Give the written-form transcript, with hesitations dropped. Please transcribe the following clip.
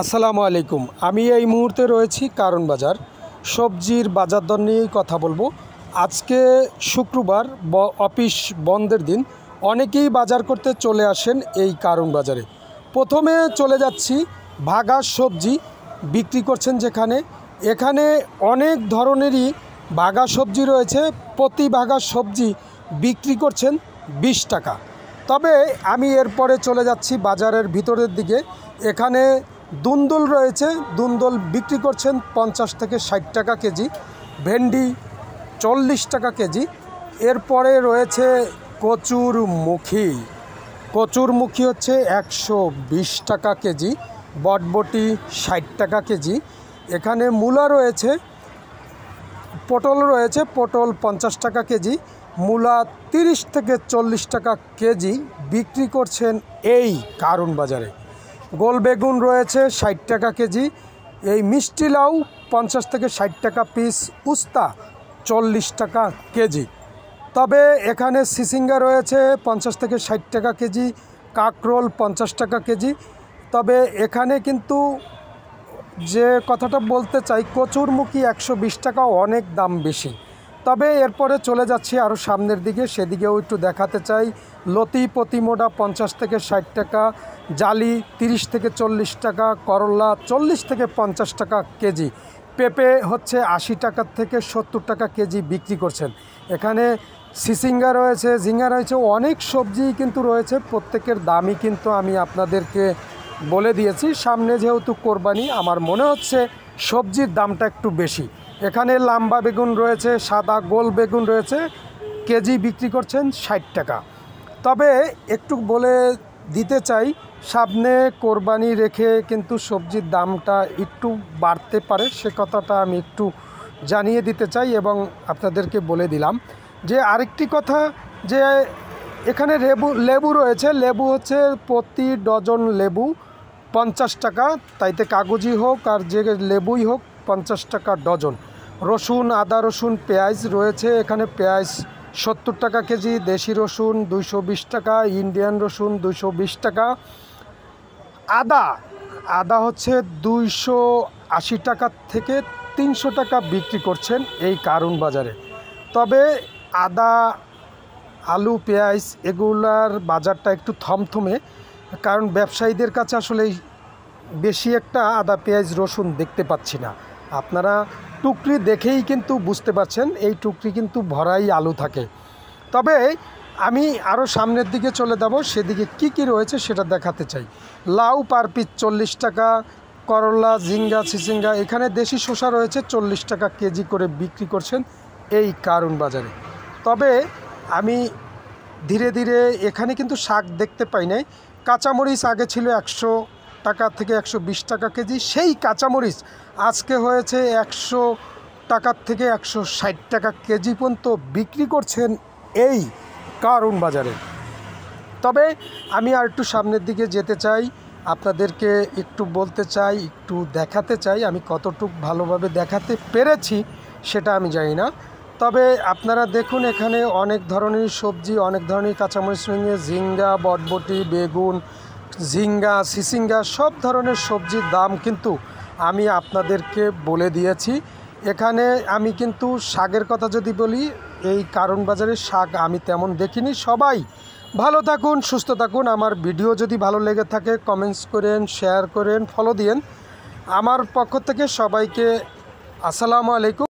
আসসালামু আলাইকুম। আমি এই মুহূর্তে রয়েছি কারণ বাজার সবজির বাজার দর নিয়েই কথা বলবো। আজকে শুক্রবার, অফিস বন্ধের দিন। অনেকেই বাজার করতে চলে আসেন এই কারণ বাজারে। প্রথমে চলে যাচ্ছি ভাগা সবজি বিক্রি করছেন এখানে অনেক ধরনেরই ভাগা সবজি রয়েছে। প্রতি ভাগা সবজি বিক্রি করছেন 20 টাকা। তবে আমি এরপরে চলে যাচ্ছি বাজারের ভিতরের দিকে। এখানে দুন্দুল রয়েছে, দুন্দুল বিক্রি করছেন 50 থেকে 60 টাকা কেজি, ভেন্ডি 40 টাকা কেজি। এরপরে রয়েছে কচুরমুখী, কচুরমুখী হচ্ছে 120 টাকা কেজি, বটবটি 60 টাকা কেজি। এখানে মূলা রয়েছে, পটল রয়েছে, পটল 50 টাকা কেজি, মূলা 30 থেকে 40 টাকা কেজি বিক্রি করছেন এই কারণ বাজারে। গোল বেগুন রয়েছে 60 টাকা কেজি, এই মিষ্টি লাউ 50 থেকে 60 টাকা পিস, উস্তা 40 টাকা কেজি। তবে এখানে সিসিঙ্গা রয়েছে 50 থেকে 60 টাকা কেজি, কাকরোল 50 টাকা কেজি। তবে এখানে কিন্তু যে কথাটা বলতে চাই, কচুরমুখী 120 টাকা, অনেক দাম বেশি। তবে এরপরে চলে যাচ্ছি আরও সামনের দিকে, সেদিকেও একটু দেখাতে চাই। লতি প্রতি মোটা 50 থেকে 60 টাকা, জালি 30 থেকে 40 টাকা, করলা 40 থেকে 50 টাকা কেজি, পেঁপে হচ্ছে 80 টাকা থেকে 70 টাকা কেজি বিক্রি করছেন। এখানে সিসিঙ্গা রয়েছে, ঝিঙ্গা রয়েছে, অনেক সবজি কিন্তু রয়েছে। প্রত্যেকের দামই কিন্তু আমি আপনাদেরকে বলে দিয়েছি। সামনে যেহেতু কোরবানি, আমার মনে হচ্ছে সবজির দামটা একটু বেশি। এখানে লাম্বা বেগুন রয়েছে, সাদা গোল বেগুন রয়েছে, কেজি বিক্রি করছেন 60 টাকা। তবে একটু বলে দিতে চাই, সামনে কোরবানি রেখে কিন্তু সবজির দামটা একটু বাড়তে পারে, সে কথাটা আমি একটু জানিয়ে দিতে চাই এবং আপনাদেরকে বলে দিলাম। যে আরেকটি কথা, যে এখানে লেবু রয়েছে, লেবু হচ্ছে প্রতি ডজন লেবু 50 টাকা, তাইতে কাগজি হোক আর যে লেবুই হোক 50 টাকা ডজন। রসুন, আদা রসুন, পেঁয়াজ রয়েছে, এখানে পেঁয়াজ 70 টাকা কেজি, দেশি রসুন 220 টাকা, ইন্ডিয়ান রসুন 220 টাকা। আদা হচ্ছে 280 টাকা থেকে 300 টাকা বিক্রি করছেন এই কারণ বাজারে। তবে আদা, আলু, পেঁয়াজ এগুলার বাজারটা একটু থমথমে, কারণ ব্যবসায়ীদের কাছে আসলে বেশি একটা আদা, পেঁয়াজ, রসুন দেখতে পাচ্ছি না। আপনারা টুকরি দেখেই কিন্তু বুঝতে পারছেন, এই টুকরি কিন্তু ভরাই আলু থাকে। তবে আমি আরও সামনের দিকে চলে যাব, সেদিকে কি রয়েছে সেটা দেখাতে চাই। লাউ পার পিস 40 টাকা, করলা, ঝিঙ্গা, সিসিঙ্গা, এখানে দেশি শসা রয়েছে 40 টাকা কেজি করে বিক্রি করছেন এই কারণ বাজারে। তবে আমি ধীরে ধীরে এখানে কিন্তু শাক দেখতে পাই নাই। কাঁচামরিচ আগে ছিল 100 টাকা থেকে 120 টাকা কেজি, সেই কাঁচামরিচ আজকে হয়েছে 100 টাকা থেকে 160 টাকা কেজি পর্যন্ত বিক্রি করছেন এই কারণ বাজারে। তবে আমি আর একটু সামনের দিকে যেতে চাই, আপনাদেরকে একটু বলতে চাই, একটু দেখাতে চাই। আমি কতটুকু ভালোভাবে দেখাতে পেরেছি সেটা আমি জানি না। তবে আপনারা দেখুন, এখানে অনেক ধরনের সবজি, অনেক ধরনের কাঁচামরিচ নিয়ে, ঝিঙ্গা, বটবটি, বেগুন, ঝিঙ্গা, সিসিঙ্গা, সব ধরনের সবজির দাম কিন্তু আমি আপনাদেরকে বলে দিয়েছি। এখানে আমি কিন্তু শাকের কথা যদি বলি, এই কারণ বাজারের শাক আমি তেমন দেখিনি। সবাই ভালো থাকুন, সুস্থ থাকুন। আমার ভিডিও যদি ভালো লেগে থাকে কমেন্টস করেন, শেয়ার করেন, ফলো দিয়েন। আমার পক্ষ থেকে সবাইকে আসসালামু আলাইকুম।